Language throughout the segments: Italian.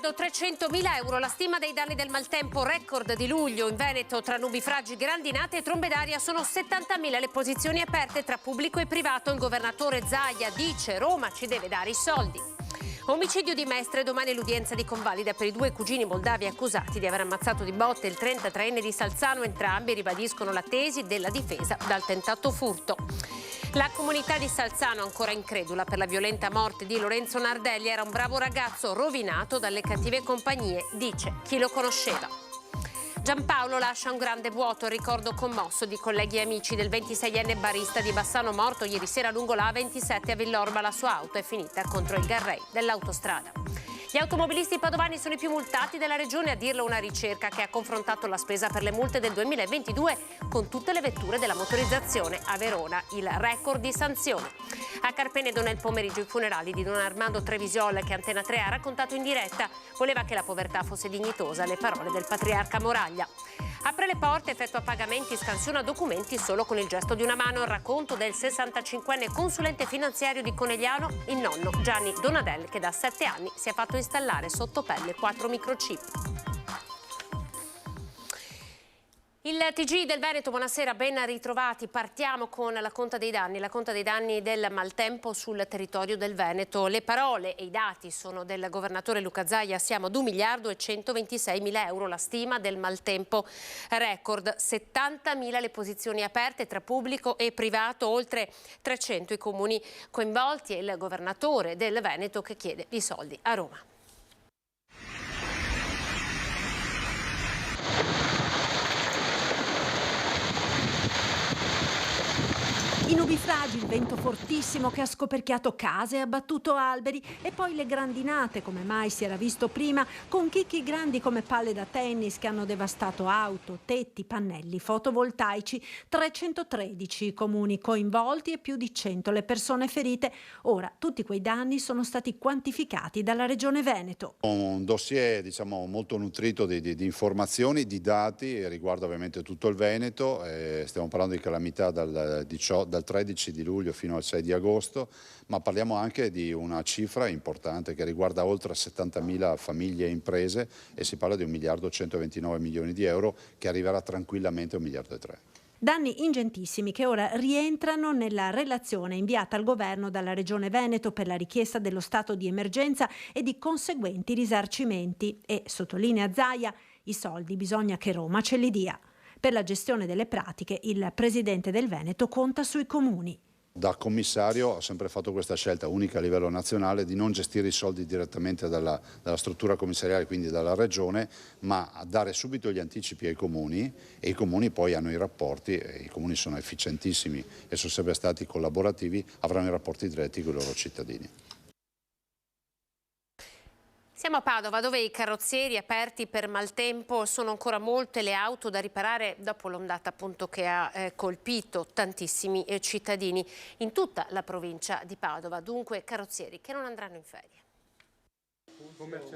1.300.000 euro la stima dei danni del maltempo, record di luglio in Veneto tra nubifragi, grandinate e trombe d'aria. Sono 70.000 le posizioni aperte tra pubblico e privato. Il governatore Zaia dice: Roma ci deve dare i soldi. Omicidio di Mestre, domani l'udienza di convalida per i due cugini moldavi accusati di aver ammazzato di botte il 33enne di Salzano. Entrambi ribadiscono la tesi della difesa dal tentato furto. La comunità di Salzano ancora incredula per la violenta morte di Lorenzo Nardelli. Era un bravo ragazzo rovinato dalle cattive compagnie, dice chi lo conosceva. Giampaolo lascia un grande vuoto, il ricordo commosso di colleghi e amici del 26enne barista di Bassano morto ieri sera lungo la A27 a Villorba. La sua auto è finita contro il guardrail dell'autostrada. Gli automobilisti padovani sono i più multati della regione, a dirlo una ricerca che ha confrontato la spesa per le multe del 2022 con tutte le vetture della motorizzazione. A Verona il record di sanzioni. A Carpenedo nel pomeriggio i funerali di Don Armando Trevisol, che Antena 3 ha raccontato in diretta. Voleva che la povertà fosse dignitosa, le parole del patriarca Moraglia. Apre le porte, effettua pagamenti, scansiona documenti solo con il gesto di una mano. Il racconto del 65enne consulente finanziario di Conegliano, il nonno Gianni Donadel, che da 7 anni si è fatto installare sotto pelle 4 microchip. Il TG del Veneto, buonasera, ben ritrovati. Partiamo con la conta dei danni del maltempo sul territorio del Veneto. Le parole e i dati sono del governatore Luca Zaia: siamo ad 1.126.000 euro la stima del maltempo record, 70.000 le posizioni aperte tra pubblico e privato, oltre 300 i comuni coinvolti e il governatore del Veneto che chiede i soldi a Roma. I nubifragi, il vento fortissimo che ha scoperchiato case e abbattuto alberi, e poi le grandinate come mai si era visto prima, con chicchi grandi come palle da tennis che hanno devastato auto, tetti, pannelli fotovoltaici. 313 i comuni coinvolti e più di 100 le persone ferite. Ora tutti quei danni sono stati quantificati dalla Regione Veneto. Un dossier molto nutrito di informazioni, di dati, riguarda ovviamente tutto il Veneto. Stiamo parlando di calamità dal 13 di luglio fino al 6 di agosto, ma parliamo anche di una cifra importante che riguarda oltre 70.000 famiglie e imprese, e si parla di 1.129.000.000 di euro, che arriverà tranquillamente a 1,3 miliardi. Danni ingentissimi che ora rientrano nella relazione inviata al governo dalla Regione Veneto per la richiesta dello stato di emergenza e di conseguenti risarcimenti. E, sottolinea Zaia, i soldi bisogna che Roma ce li dia. Per la gestione delle pratiche il presidente del Veneto conta sui comuni. Da commissario ho sempre fatto questa scelta unica a livello nazionale di non gestire i soldi direttamente dalla struttura commissariale, quindi dalla regione, ma a dare subito gli anticipi ai comuni, e i comuni poi hanno i rapporti, e i comuni sono efficientissimi e sono sempre stati collaborativi, avranno i rapporti diretti con i loro cittadini. Siamo a Padova, dove i carrozzieri aperti per maltempo. Sono ancora molte le auto da riparare dopo l'ondata appunto che ha colpito tantissimi cittadini in tutta la provincia di Padova. Dunque carrozzieri che non andranno in ferie.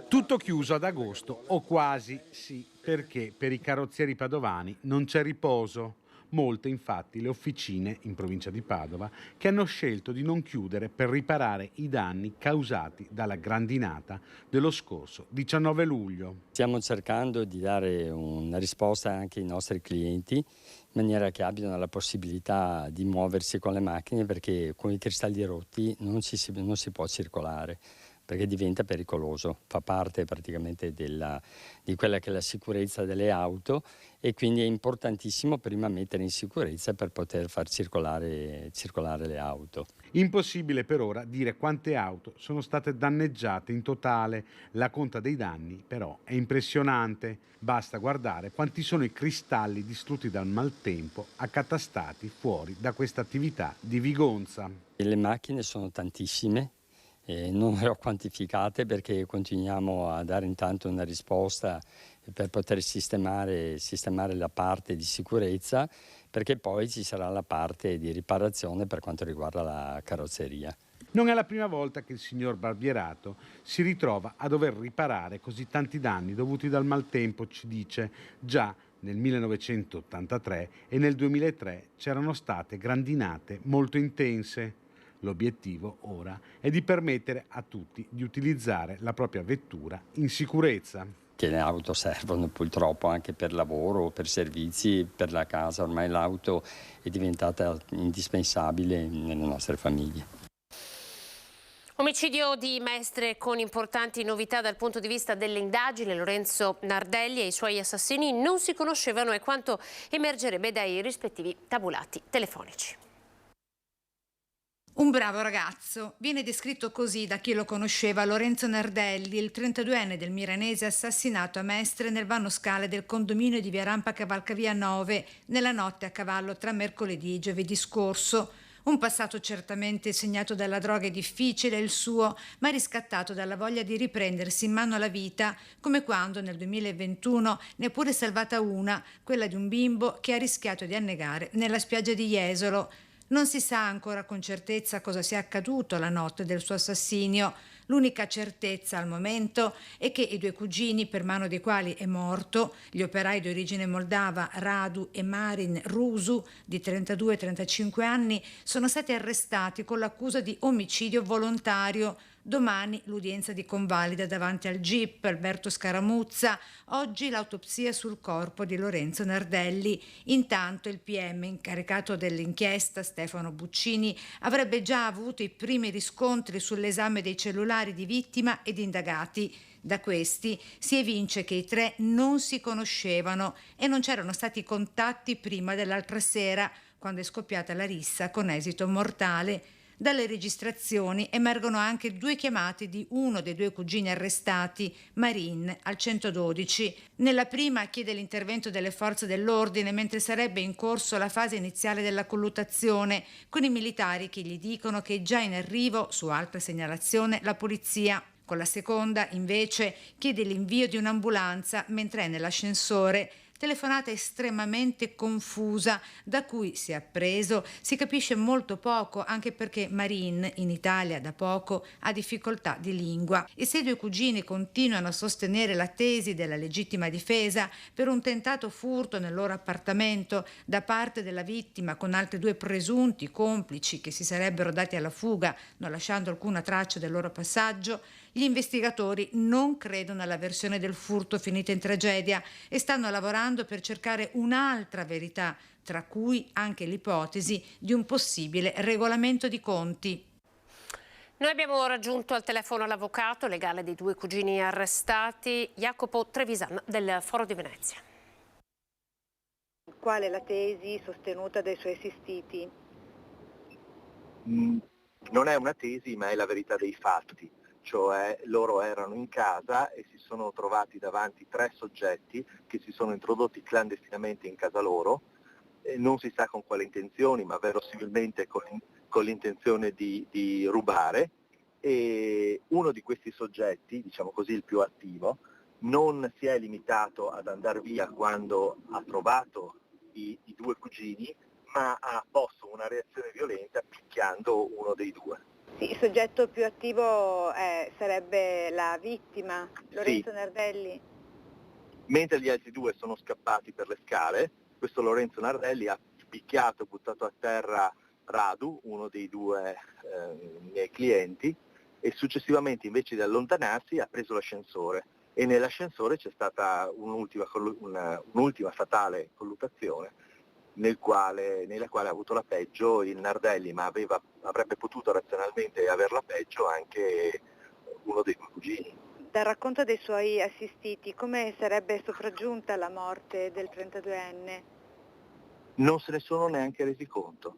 Tutto chiuso ad agosto, o quasi sì, perché per i carrozzieri padovani non c'è riposo. Molte, infatti, le officine in provincia di Padova che hanno scelto di non chiudere per riparare i danni causati dalla grandinata dello scorso 19 luglio. Stiamo cercando di dare una risposta anche ai nostri clienti, in maniera che abbiano la possibilità di muoversi con le macchine, perché con i cristalli rotti non si può circolare, perché diventa pericoloso, fa parte praticamente di quella che è la sicurezza delle auto, e quindi è importantissimo prima mettere in sicurezza per poter far circolare le auto. Impossibile per ora dire quante auto sono state danneggiate in totale. La conta dei danni però è impressionante. Basta guardare quanti sono i cristalli distrutti dal maltempo accatastati fuori da questa attività di Vigonza. Le macchine sono tantissime. Non le ho quantificate perché continuiamo a dare intanto una risposta per poter sistemare la parte di sicurezza, perché poi ci sarà la parte di riparazione per quanto riguarda la carrozzeria. Non è la prima volta che il signor Barbierato si ritrova a dover riparare così tanti danni dovuti dal maltempo, ci dice. Già nel 1983 e nel 2003 c'erano state grandinate molto intense. L'obiettivo ora è di permettere a tutti di utilizzare la propria vettura in sicurezza. Che le auto servono purtroppo anche per lavoro, per servizi, per la casa. Ormai l'auto è diventata indispensabile nelle nostre famiglie. Omicidio di Mestre con importanti novità dal punto di vista delle indagini. Lorenzo Nardelli e i suoi assassini non si conoscevano, è quanto emergerebbe dai rispettivi tabulati telefonici. Un bravo ragazzo, viene descritto così da chi lo conosceva. Lorenzo Nardelli, il 32enne del milanese assassinato a Mestre nel vano scale del condominio di via Rampa Cavalcavia 9 nella notte a cavallo tra mercoledì e giovedì scorso. Un passato certamente segnato dalla droga e difficile il suo, ma riscattato dalla voglia di riprendersi in mano la vita, come quando nel 2021 ne ha pure salvata una, quella di un bimbo che ha rischiato di annegare nella spiaggia di Jesolo. Non si sa ancora con certezza cosa sia accaduto la notte del suo assassinio. L'unica certezza al momento è che i due cugini, per mano dei quali è morto, gli operai di origine moldava Radu e Marin Rusu, di 32 e 35 anni, sono stati arrestati con l'accusa di omicidio volontario. Domani l'udienza di convalida davanti al GIP Alberto Scaramuzza, oggi l'autopsia sul corpo di Lorenzo Nardelli. Intanto il PM incaricato dell'inchiesta, Stefano Buccini, avrebbe già avuto i primi riscontri sull'esame dei cellulari di vittima ed indagati. Da questi si evince che i tre non si conoscevano e non c'erano stati contatti prima dell'altra sera, quando è scoppiata la rissa con esito mortale. Dalle registrazioni emergono anche due chiamate di uno dei due cugini arrestati, Marin, al 112. Nella prima chiede l'intervento delle forze dell'ordine mentre sarebbe in corso la fase iniziale della colluttazione, con i militari che gli dicono che è già in arrivo, su altra segnalazione, la polizia. Con la seconda, invece, chiede l'invio di un'ambulanza mentre è nell'ascensore. Telefonata estremamente confusa, da cui, si è appreso, si capisce molto poco, anche perché Marin, in Italia da poco, ha difficoltà di lingua. E se i due cugini continuano a sostenere la tesi della legittima difesa per un tentato furto nel loro appartamento da parte della vittima con altri due presunti complici che si sarebbero dati alla fuga, non lasciando alcuna traccia del loro passaggio, gli investigatori non credono alla versione del furto finita in tragedia e stanno lavorando per cercare un'altra verità, tra cui anche l'ipotesi di un possibile regolamento di conti. Noi abbiamo raggiunto al telefono l'avvocato legale dei due cugini arrestati, Jacopo Trevisan del Foro di Venezia. Qual è la tesi sostenuta dai suoi assistiti? Non è una tesi, ma è la verità dei fatti. Cioè loro erano in casa e si sono trovati davanti tre soggetti che si sono introdotti clandestinamente in casa loro, non si sa con quali intenzioni, ma verosimilmente con l'intenzione di rubare, e uno di questi soggetti, diciamo così il più attivo, non si è limitato ad andare via quando ha trovato i due cugini, ma ha posto una reazione violenta picchiando uno dei due. Sì, il soggetto più attivo sarebbe la vittima, Lorenzo Nardelli. Mentre gli altri due sono scappati per le scale, questo Lorenzo Nardelli ha picchiato e buttato a terra Radu, uno dei due miei clienti, e successivamente, invece di allontanarsi, ha preso l'ascensore e nell'ascensore c'è stata un'ultima fatale colluttazione nella quale ha avuto la peggio il Nardelli, ma avrebbe potuto razionalmente averla peggio anche uno dei due cugini. Dal racconto dei suoi assistiti, come sarebbe sopraggiunta la morte del 32enne? Non se ne sono neanche resi conto.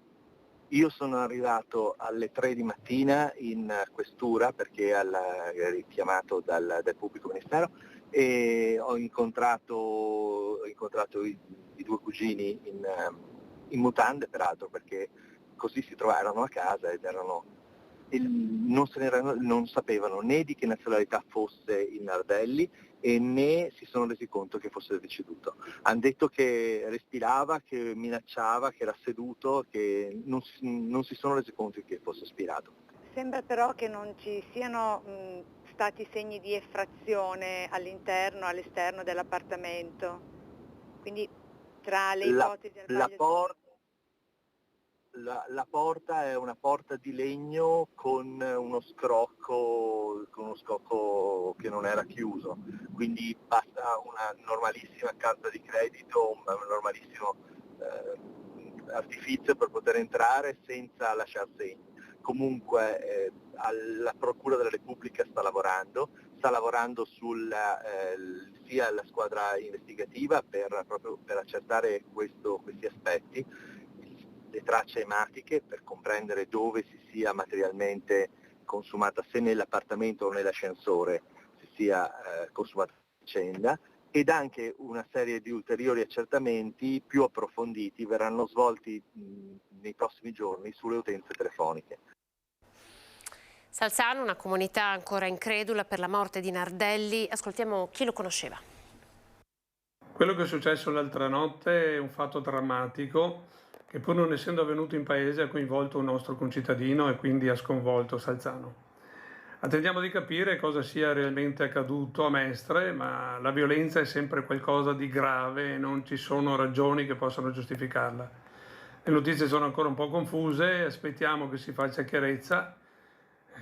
Io sono arrivato alle 3 di mattina in questura perché ero chiamato dal pubblico ministero e ho incontrato i due cugini in mutande, peraltro, perché così si trovarono a casa ed non sapevano né di che nazionalità fosse il Nardelli e né si sono resi conto che fosse deceduto. Hanno detto che respirava, che minacciava, che era seduto, che non si sono resi conto che fosse spirato. Sembra però che non ci siano stati segni di effrazione all'esterno dell'appartamento. Quindi tra le ipotesi la porta è una porta di legno con uno scrocco che non era chiuso, quindi basta una normalissima carta di credito, un normalissimo artifizio per poter entrare senza lasciar segni. Comunque la Procura della Repubblica sta lavorando sia la squadra investigativa proprio per accertare questi aspetti, le tracce ematiche per comprendere dove si sia materialmente consumata, se nell'appartamento o nell'ascensore si sia consumata la vicenda, ed anche una serie di ulteriori accertamenti più approfonditi verranno svolti nei prossimi giorni sulle utenze telefoniche. Salzano, una comunità ancora incredula per la morte di Nardelli. Ascoltiamo chi lo conosceva. Quello che è successo l'altra notte è un fatto drammatico che, pur non essendo avvenuto in paese, ha coinvolto un nostro concittadino e quindi ha sconvolto Salzano. Attendiamo di capire cosa sia realmente accaduto a Mestre, ma la violenza è sempre qualcosa di grave e non ci sono ragioni che possano giustificarla. Le notizie sono ancora un po' confuse, aspettiamo che si faccia chiarezza.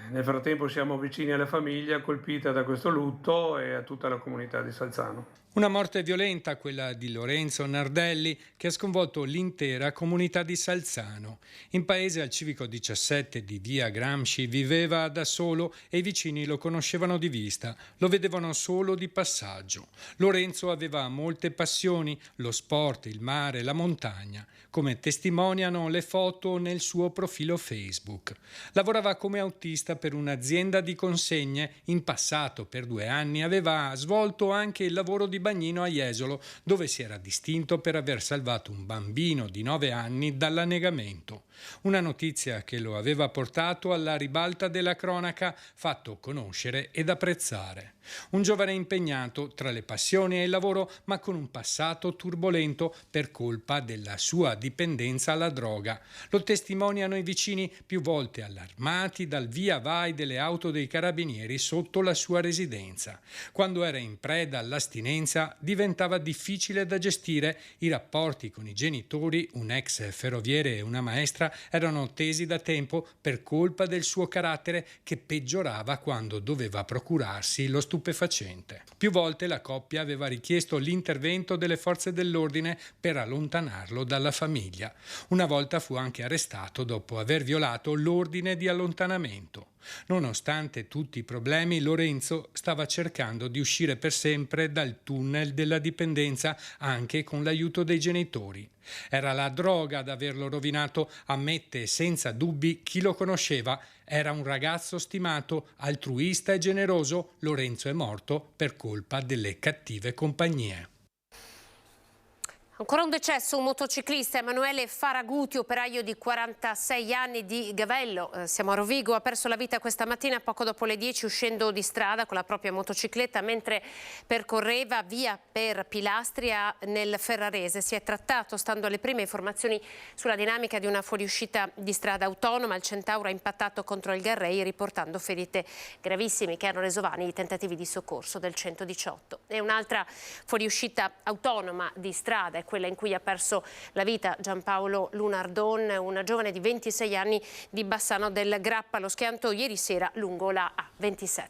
Nel frattempo siamo vicini alla famiglia colpita da questo lutto e a tutta la comunità di Salzano. Una morte violenta, quella di Lorenzo Nardelli, che ha sconvolto l'intera comunità di Salzano. In paese, al civico 17 di via Gramsci, viveva da solo e i vicini lo conoscevano di vista, lo vedevano solo di passaggio. Lorenzo aveva molte passioni, lo sport, il mare, la montagna, come testimoniano le foto nel suo profilo Facebook. Lavorava come autista per un'azienda di consegne. In passato, per 2 anni, aveva svolto anche il lavoro di bagnino a Jesolo, dove si era distinto per aver salvato un bambino di 9 anni dall'annegamento. Una notizia che lo aveva portato alla ribalta della cronaca, fatto conoscere ed apprezzare. Un giovane impegnato tra le passioni e il lavoro, ma con un passato turbolento per colpa della sua dipendenza alla droga. Lo testimoniano i vicini, più volte allarmati dal via vai delle auto dei carabinieri sotto la sua residenza. Quando era in preda all'astinenza diventava difficile da gestire. I rapporti con i genitori, un ex ferroviere e una maestra, erano tesi da tempo per colpa del suo carattere che peggiorava quando doveva procurarsi lo stupefacente. Più volte la coppia aveva richiesto l'intervento delle forze dell'ordine per allontanarlo dalla famiglia. Una volta fu anche arrestato dopo aver violato l'ordine di allontanamento. Nonostante tutti i problemi, Lorenzo stava cercando di uscire per sempre dal tunnel della dipendenza, anche con l'aiuto dei genitori. Era la droga ad averlo rovinato, ammette senza dubbi chi lo conosceva. Era un ragazzo stimato, altruista e generoso. Lorenzo è morto per colpa delle cattive compagnie. Ancora un decesso, un motociclista, Emanuele Faraguti, operaio di 46 anni di Gavello, siamo a Rovigo, ha perso la vita questa mattina poco dopo le 10 uscendo di strada con la propria motocicletta mentre percorreva via per Pilastria nel Ferrarese. Si è trattato, stando alle prime informazioni, sulla dinamica di una fuoriuscita di strada autonoma. Il Centauro ha impattato contro il Garrey riportando ferite gravissime che hanno reso vani i tentativi di soccorso del 118. E un'altra fuoriuscita autonoma di strada quella in cui ha perso la vita Giampaolo Lunardon, un giovane di 26 anni di Bassano del Grappa, allo schianto ieri sera lungo la A27.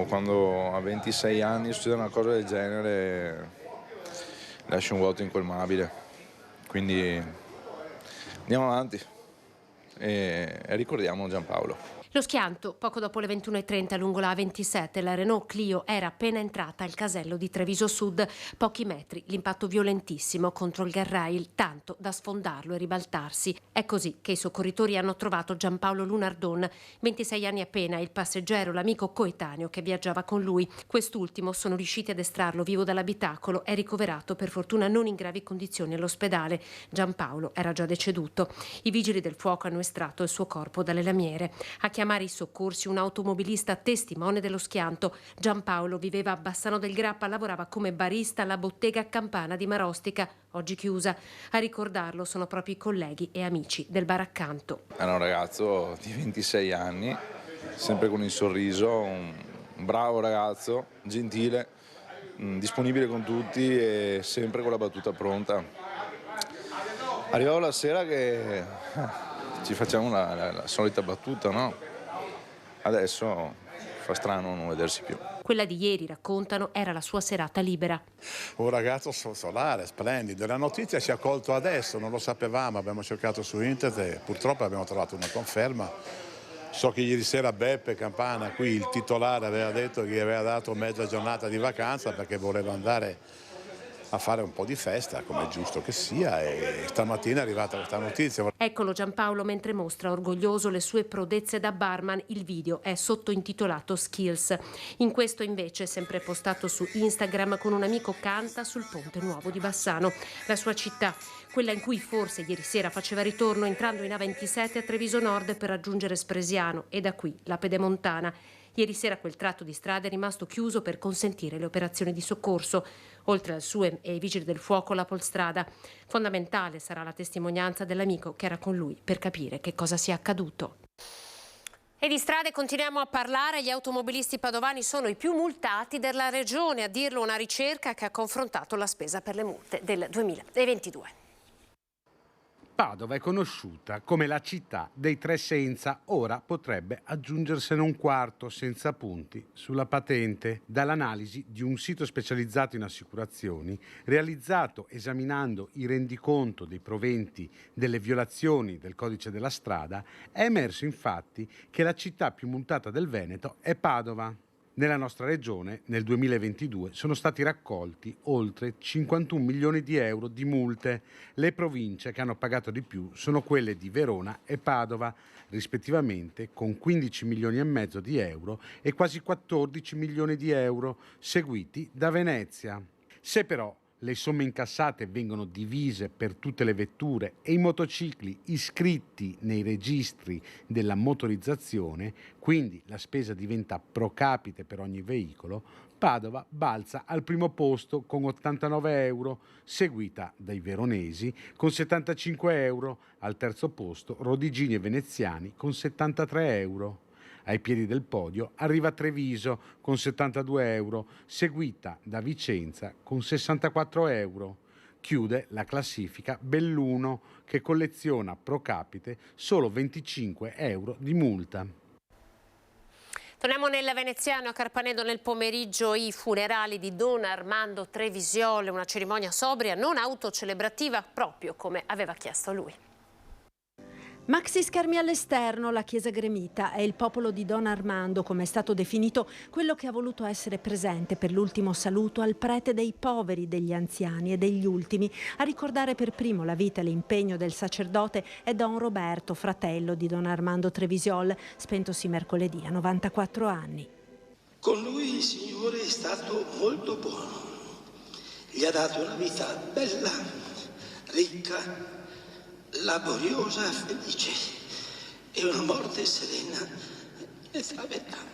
Quando a 26 anni succede una cosa del genere lascia un vuoto incolmabile, quindi andiamo avanti e ricordiamo Giampaolo. Lo schianto, poco dopo le 21:30 lungo la A27, la Renault Clio era appena entrata al casello di Treviso Sud. Pochi metri, l'impatto violentissimo contro il Garrail, tanto da sfondarlo e ribaltarsi. È così che i soccorritori hanno trovato Giampaolo Lunardon, 26 anni appena, il passeggero, l'amico coetaneo che viaggiava con lui. Quest'ultimo sono riusciti ad estrarlo vivo dall'abitacolo, è ricoverato per fortuna non in gravi condizioni all'ospedale. Giampaolo era già deceduto. I vigili del fuoco hanno estratto il suo corpo dalle lamiere. A chiamare i soccorsi un automobilista testimone dello schianto. Giampaolo viveva a Bassano del Grappa, lavorava come barista alla bottega Campana di Marostica, oggi chiusa. A ricordarlo sono proprio i colleghi e amici del bar accanto. Era un ragazzo di 26 anni, sempre con il sorriso, un bravo ragazzo, gentile, disponibile con tutti e sempre con la battuta pronta. Arrivavo la sera che ci facciamo la solita battuta, no? Adesso fa strano non vedersi più. Quella di ieri, raccontano, era la sua serata libera. Un ragazzo solare, splendido. La notizia ci ha colto adesso, non lo sapevamo, abbiamo cercato su internet e purtroppo abbiamo trovato una conferma. So che ieri sera Beppe Campana, qui il titolare, aveva detto che gli aveva dato mezza giornata di vacanza perché voleva andare a fare un po' di festa, come è giusto che sia, e stamattina è arrivata questa notizia. Eccolo Giampaolo mentre mostra orgoglioso le sue prodezze da barman. Il video è sottointitolato Skills. In questo invece, sempre postato su Instagram, con un amico canta sul Ponte Nuovo di Bassano, la sua città, quella in cui forse ieri sera faceva ritorno entrando in A27 a Treviso Nord per raggiungere Spresiano e da qui la Pedemontana. Ieri sera quel tratto di strada è rimasto chiuso per consentire le operazioni di soccorso. Oltre al SUEM e ai vigili del fuoco, la polstrada. Fondamentale sarà la testimonianza dell'amico che era con lui per capire che cosa sia accaduto. E di strade continuiamo a parlare. Gli automobilisti padovani sono i più multati della regione, a dirlo una ricerca che ha confrontato la spesa per le multe del 2022. Padova è conosciuta come la città dei tre senza, ora potrebbe aggiungersene un quarto senza punti sulla patente. Dall'analisi di un sito specializzato in assicurazioni, realizzato esaminando i rendiconto dei proventi delle violazioni del codice della strada, è emerso infatti che la città più multata del Veneto è Padova. Nella nostra regione, nel 2022, sono stati raccolti oltre 51 milioni di euro di multe. Le province che hanno pagato di più sono quelle di Verona e Padova, rispettivamente con 15 milioni e mezzo di euro e quasi 14 milioni di euro, seguiti da Venezia. Se però le somme incassate vengono divise per tutte le vetture e i motocicli iscritti nei registri della motorizzazione, quindi la spesa diventa pro capite per ogni veicolo, Padova balza al primo posto con 89 euro, seguita dai veronesi con 75 euro, al terzo posto Rodigini e Veneziani con 73 euro. Ai piedi del podio arriva Treviso con 72 euro, seguita da Vicenza con 64 euro. Chiude la classifica Belluno, che colleziona pro capite solo 25 euro di multa. Torniamo nel veneziano. A Carpanedo nel pomeriggio i funerali di Don Armando Trevisiol, una cerimonia sobria, non autocelebrativa, proprio come aveva chiesto lui. Maxi schermi all'esterno, la chiesa gremita è il popolo di Don Armando, come è stato definito, quello che ha voluto essere presente per l'ultimo saluto al prete dei poveri, degli anziani e degli ultimi. A ricordare per primo la vita e l'impegno del sacerdote è Don Roberto, fratello di Don Armando Trevisiol, spentosi mercoledì a 94 anni. Con lui il Signore è stato molto buono. Gli ha dato una vita bella, ricca, laboriosa, felice e una morte serena e travettanda.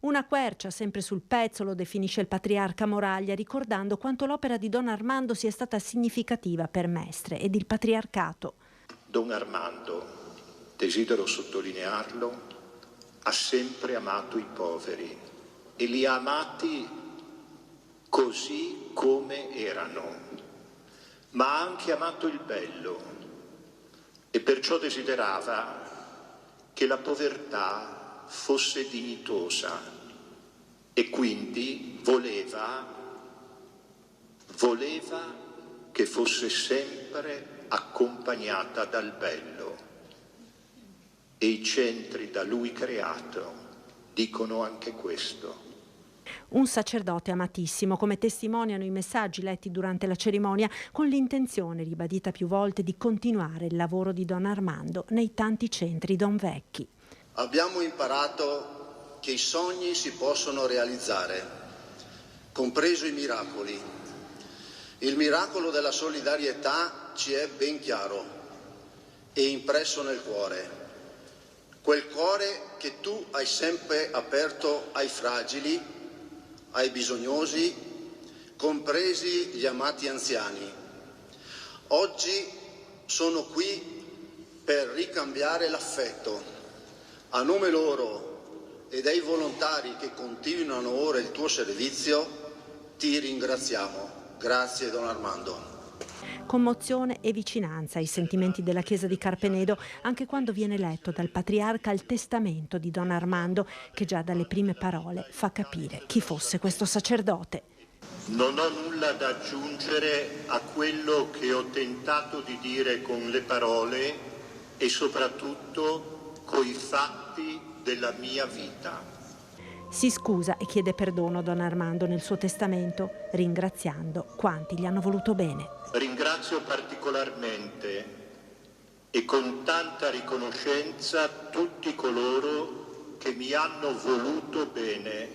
Una quercia sempre sul pezzo, lo definisce il patriarca Moraglia, ricordando quanto l'opera di Don Armando sia stata significativa per Mestre ed il patriarcato. Don Armando, desidero sottolinearlo, ha sempre amato i poveri e li ha amati così come erano, ma ha anche amato il bello e perciò desiderava che la povertà fosse dignitosa e quindi voleva che fosse sempre accompagnata dal bello. E i centri da lui creato dicono anche questo. Un sacerdote amatissimo, come testimoniano i messaggi letti durante la cerimonia, con l'intenzione ribadita più volte di continuare il lavoro di Don Armando nei tanti centri Don Vecchi. Abbiamo imparato che i sogni si possono realizzare, compreso i miracoli. Il miracolo della solidarietà ci è ben chiaro e impresso nel cuore. Quel cuore che tu hai sempre aperto ai fragili, ai bisognosi, compresi gli amati anziani. Oggi sono qui per ricambiare l'affetto. A nome loro e dei volontari che continuano ora il tuo servizio, ti ringraziamo. Grazie Don Armando. Commozione e vicinanza ai sentimenti della chiesa di Carpenedo anche quando viene letto dal patriarca il testamento di Don Armando, che già dalle prime parole fa capire chi fosse questo sacerdote. Non ho nulla da aggiungere a quello che ho tentato di dire con le parole e soprattutto coi fatti della mia vita. Si scusa e chiede perdono a Don Armando nel suo testamento, ringraziando quanti gli hanno voluto bene. Ringrazio particolarmente e con tanta riconoscenza tutti coloro che mi hanno voluto bene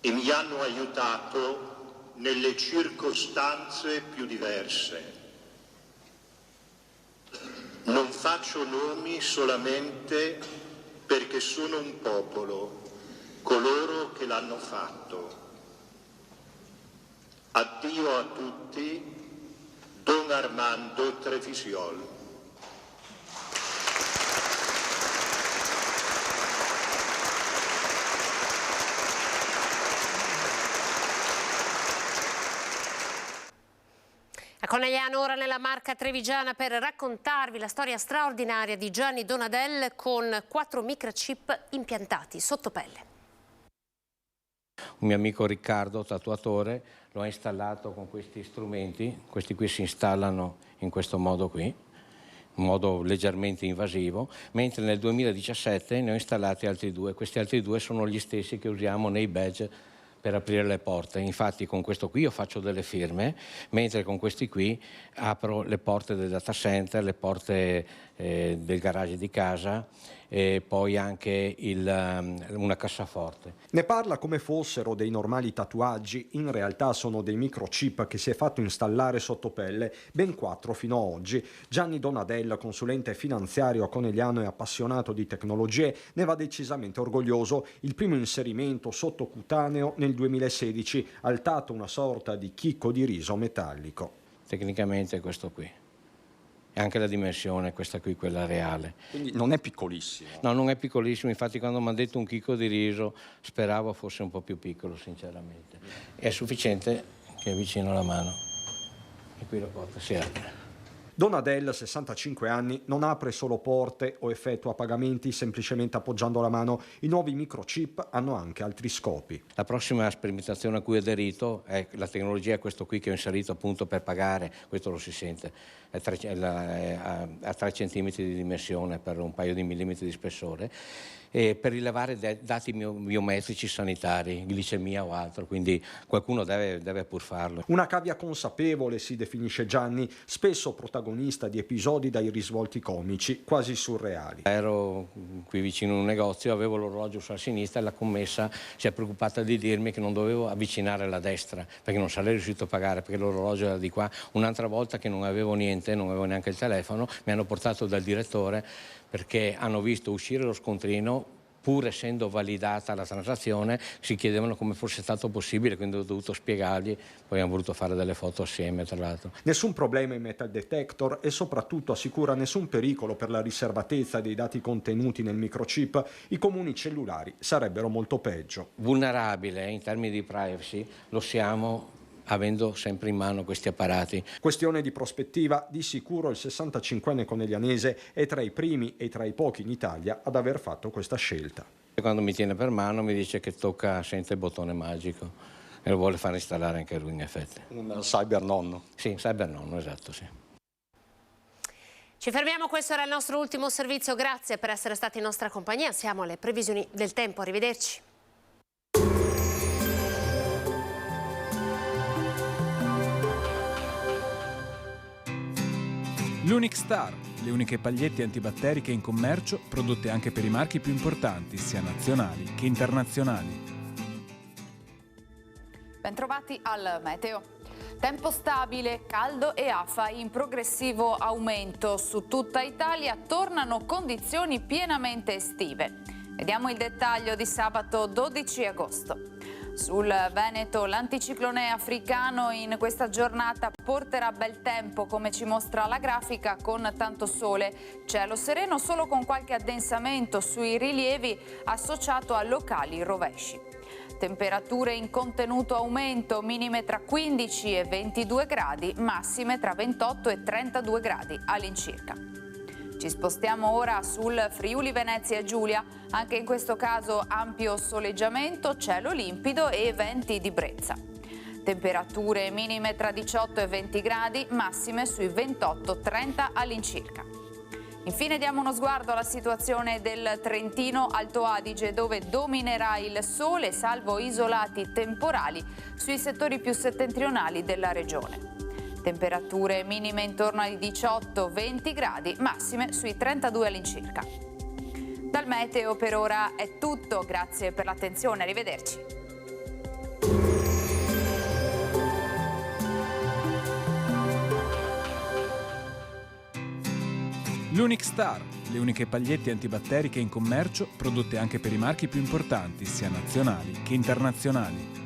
e mi hanno aiutato nelle circostanze più diverse. Non faccio nomi solamente perché sono un popolo, coloro che l'hanno fatto. Addio a tutti, Don Armando Trefisiol. A Conegliano ora nella Marca trevigiana per raccontarvi la storia straordinaria di Gianni Donadel con 4 microchip impiantati sotto pelle. Un mio amico Riccardo, tatuatore, lo ha installato con questi strumenti. Questi qui si installano in questo modo qui, in modo leggermente invasivo, mentre nel 2017 ne ho installati altri 2. Questi altri 2 sono gli stessi che usiamo nei badge per aprire le porte. Infatti con questo qui io faccio delle firme, mentre con questi qui apro le porte del data center, le porte del garage di casa e poi anche una cassaforte. Ne parla come fossero dei normali tatuaggi, in realtà sono dei microchip che si è fatto installare sotto pelle, ben 4 fino ad oggi. Gianni Donadel, consulente finanziario a Conegliano e appassionato di tecnologie, ne va decisamente orgoglioso. Il primo inserimento sottocutaneo nel 2016, altato una sorta di chicco di riso metallico. Tecnicamente è questo qui. E anche la dimensione, questa qui, quella reale. Quindi non è piccolissimo? No, non è piccolissimo, infatti quando mi hanno detto un chicco di riso speravo fosse un po' più piccolo, sinceramente. È sufficiente che avvicino la mano e qui la porta si apre. Donadel, 65 anni, non apre solo porte o effettua pagamenti semplicemente appoggiando la mano. I nuovi microchip hanno anche altri scopi. La prossima sperimentazione a cui ho aderito è la tecnologia, è questo qui che ho inserito appunto per pagare, questo lo si sente, a 3 centimetri di dimensione per un paio di millimetri di spessore, e per rilevare dati biometrici sanitari, glicemia o altro, quindi qualcuno deve pur farlo. Una cavia consapevole, si definisce Gianni, spesso protagonista di episodi dai risvolti comici, quasi surreali. Ero qui vicino a un negozio, avevo l'orologio sulla sinistra e la commessa si è preoccupata di dirmi che non dovevo avvicinare la destra perché non sarei riuscito a pagare, perché l'orologio era di qua. Un'altra volta che non avevo niente, non avevo neanche il telefono, mi hanno portato dal direttore perché hanno visto uscire lo scontrino, pur essendo validata la transazione, si chiedevano come fosse stato possibile, quindi ho dovuto spiegargli, poi hanno voluto fare delle foto assieme tra l'altro. Nessun problema in metal detector e soprattutto assicura nessun pericolo per la riservatezza dei dati contenuti nel microchip. I comuni cellulari sarebbero molto peggio. Vulnerabile in termini di privacy lo siamo avendo sempre in mano questi apparati. Questione di prospettiva, di sicuro il 65enne coneglianese è tra i primi e tra i pochi in Italia ad aver fatto questa scelta. Quando mi tiene per mano mi dice che tocca senza il bottone magico e lo vuole far installare anche lui in effetti. Un cyber nonno? Sì, cyber nonno, esatto, sì. Ci fermiamo, questo era il nostro ultimo servizio, grazie per essere stati in nostra compagnia, siamo alle previsioni del tempo, arrivederci. L'Unic Star, le uniche pagliette antibatteriche in commercio, prodotte anche per i marchi più importanti, sia nazionali che internazionali. Bentrovati al meteo. Tempo stabile, caldo e afa in progressivo aumento. Su tutta Italia tornano condizioni pienamente estive. Vediamo il dettaglio di sabato 12 agosto. Sul Veneto l'anticiclone africano in questa giornata porterà bel tempo, come ci mostra la grafica, con tanto sole. Cielo sereno solo con qualche addensamento sui rilievi associato a locali rovesci. Temperature in contenuto aumento, minime tra 15 e 22 gradi, massime tra 28 e 32 gradi all'incirca. Ci spostiamo ora sul Friuli Venezia Giulia, anche in questo caso ampio soleggiamento, cielo limpido e venti di brezza. Temperature minime tra 18 e 20 gradi, massime sui 28-30 all'incirca. Infine diamo uno sguardo alla situazione del Trentino Alto Adige, dove dominerà il sole, salvo isolati temporali sui settori più settentrionali della regione. Temperature minime intorno ai 18-20 gradi, massime sui 32 all'incirca. Dal meteo per ora è tutto, grazie per l'attenzione, arrivederci. L'Unic Star, le uniche pagliette antibatteriche in commercio, prodotte anche per i marchi più importanti, sia nazionali che internazionali.